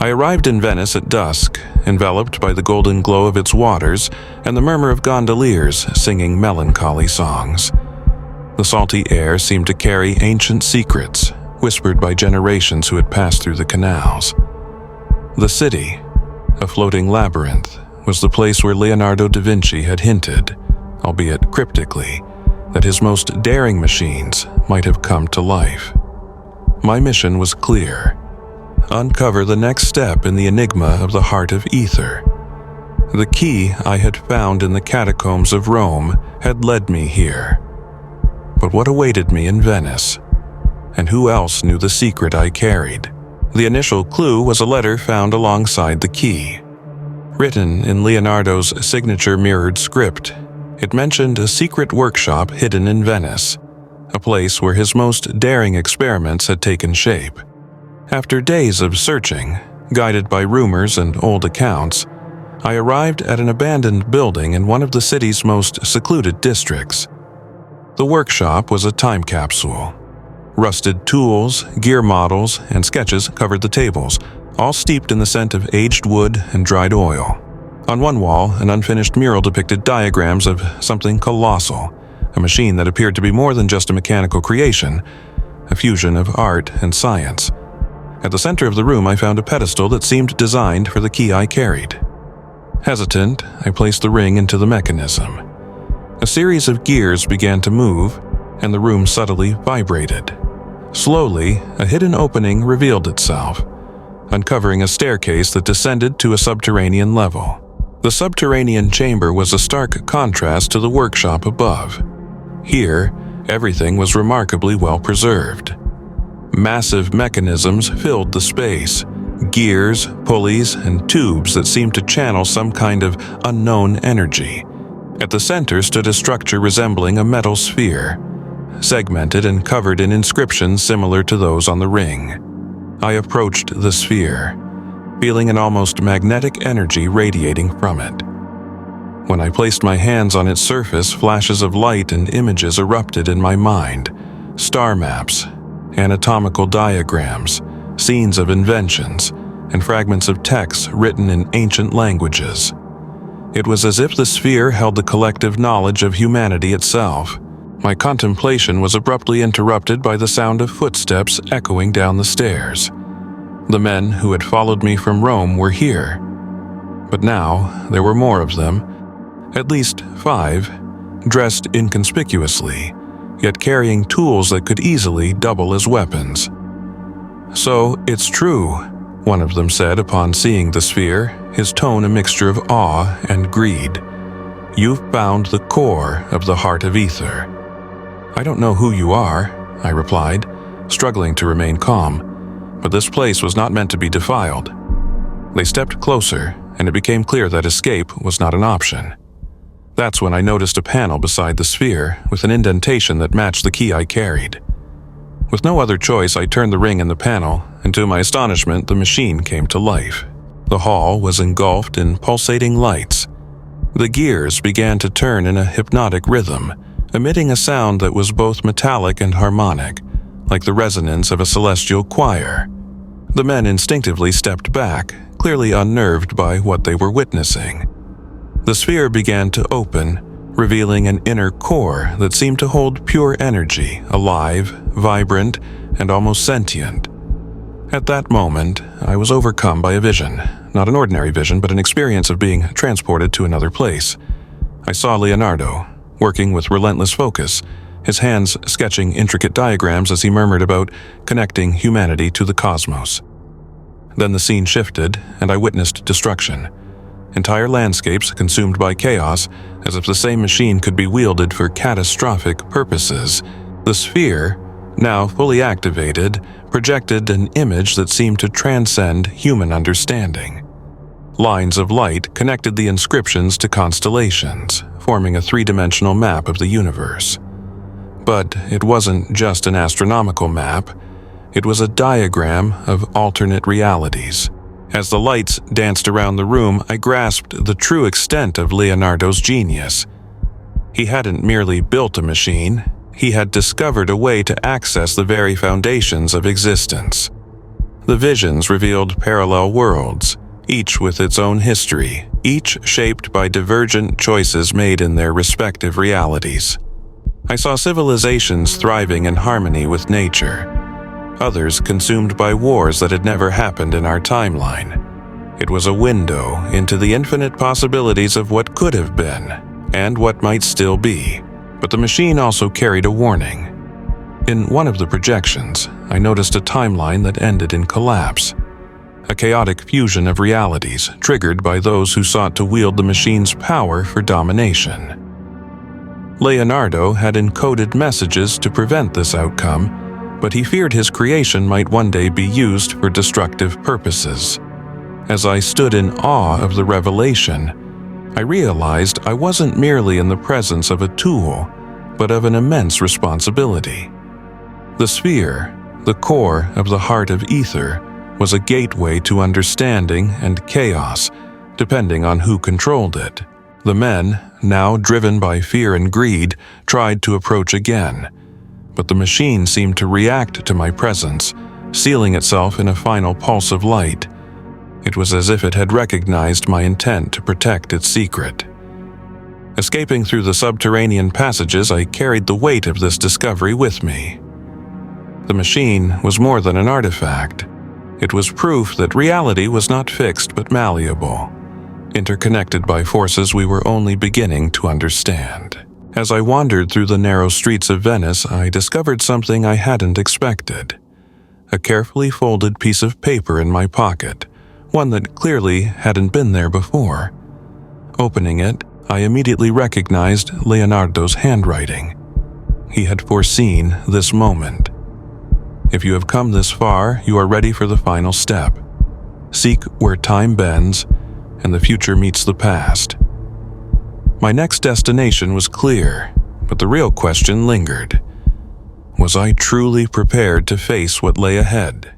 I arrived in Venice at dusk, enveloped by the golden glow of its waters and the murmur of gondoliers singing melancholy songs. The salty air seemed to carry ancient secrets, whispered by generations who had passed through the canals. The city, a floating labyrinth, was the place where Leonardo da Vinci had hinted, albeit cryptically, that his most daring machines might have come to life. My mission was clear: uncover the next step in the enigma of the heart of ether. The key I had found in the catacombs of Rome had led me here. But what awaited me in Venice? And who else knew the secret I carried? The initial clue was a letter found alongside the key. Written in Leonardo's signature mirrored script, it mentioned a secret workshop hidden in Venice, a place where his most daring experiments had taken shape. After days of searching, guided by rumors and old accounts, I arrived at an abandoned building in one of the city's most secluded districts. The workshop was a time capsule. Rusted tools, gear models, and sketches covered the tables, all steeped in the scent of aged wood and dried oil. On one wall, an unfinished mural depicted diagrams of something colossal, a machine that appeared to be more than just a mechanical creation, a fusion of art and science. At the center of the room, I found a pedestal that seemed designed for the key I carried. Hesitant, I placed the ring into the mechanism. A series of gears began to move, and the room subtly vibrated. Slowly, a hidden opening revealed itself, uncovering a staircase that descended to a subterranean level. The subterranean chamber was a stark contrast to the workshop above. Here, everything was remarkably well preserved. Massive mechanisms filled the space, gears, pulleys, and tubes that seemed to channel some kind of unknown energy. At the center stood a structure resembling a metal sphere, segmented and covered in inscriptions similar to those on the ring. I approached the sphere, feeling an almost magnetic energy radiating from it. When I placed my hands on its surface, flashes of light and images erupted in my mind: star maps, anatomical diagrams, scenes of inventions, and fragments of texts written in ancient languages. It was as if the sphere held the collective knowledge of humanity itself. My contemplation was abruptly interrupted by the sound of footsteps echoing down the stairs. The men who had followed me from Rome were here. But now there were more of them, at least 5, dressed inconspicuously, yet carrying tools that could easily double as weapons. "So it's true," one of them said upon seeing the sphere, his tone a mixture of awe and greed. "You've found the core of the heart of ether." "I don't know who you are," I replied, struggling to remain calm, but this place was not meant to be defiled. They stepped closer, and it became clear that escape was not an option. That's when I noticed a panel beside the sphere with an indentation that matched the key I carried. With no other choice, I turned the ring in the panel, and to my astonishment, the machine came to life. The hall was engulfed in pulsating lights. The gears began to turn in a hypnotic rhythm, emitting a sound that was both metallic and harmonic, like the resonance of a celestial choir. The men instinctively stepped back, clearly unnerved by what they were witnessing. The sphere began to open, revealing an inner core that seemed to hold pure energy, alive, vibrant, and almost sentient. At that moment, I was overcome by a vision, not an ordinary vision, but an experience of being transported to another place. I saw Leonardo, working with relentless focus, his hands sketching intricate diagrams as he murmured about connecting humanity to the cosmos. Then the scene shifted, and I witnessed destruction. Entire landscapes consumed by chaos, as if the same machine could be wielded for catastrophic purposes. The sphere, now fully activated, projected an image that seemed to transcend human understanding. Lines of light connected the inscriptions to constellations, forming a three-dimensional map of the universe. But it wasn't just an astronomical map. It was a diagram of alternate realities. As the lights danced around the room, I grasped the true extent of Leonardo's genius. He hadn't merely built a machine, he had discovered a way to access the very foundations of existence. The visions revealed parallel worlds, each with its own history, each shaped by divergent choices made in their respective realities. I saw civilizations thriving in harmony with nature, others consumed by wars that had never happened in our timeline. It was a window into the infinite possibilities of what could have been and what might still be. But the machine also carried a warning. In one of the projections, I noticed a timeline that ended in collapse, a chaotic fusion of realities triggered by those who sought to wield the machine's power for domination. Leonardo had encoded messages to prevent this outcome, but he feared his creation might one day be used for destructive purposes. As I stood in awe of the revelation, I realized I wasn't merely in the presence of a tool, but of an immense responsibility. The sphere, the core of the heart of ether, was a gateway to understanding and chaos, depending on who controlled it. The men, now driven by fear and greed, tried to approach again, but the machine seemed to react to my presence, sealing itself in a final pulse of light. It was as if it had recognized my intent to protect its secret. Escaping through the subterranean passages, I carried the weight of this discovery with me. The machine was more than an artifact. It was proof that reality was not fixed but malleable, interconnected by forces we were only beginning to understand. As I wandered through the narrow streets of Venice, I discovered something I hadn't expected. A carefully folded piece of paper in my pocket, one that clearly hadn't been there before. Opening it, I immediately recognized Leonardo's handwriting. He had foreseen this moment. If you have come this far, you are ready for the final step. Seek where time bends and the future meets the past. My next destination was clear, but the real question lingered. Was I truly prepared to face what lay ahead?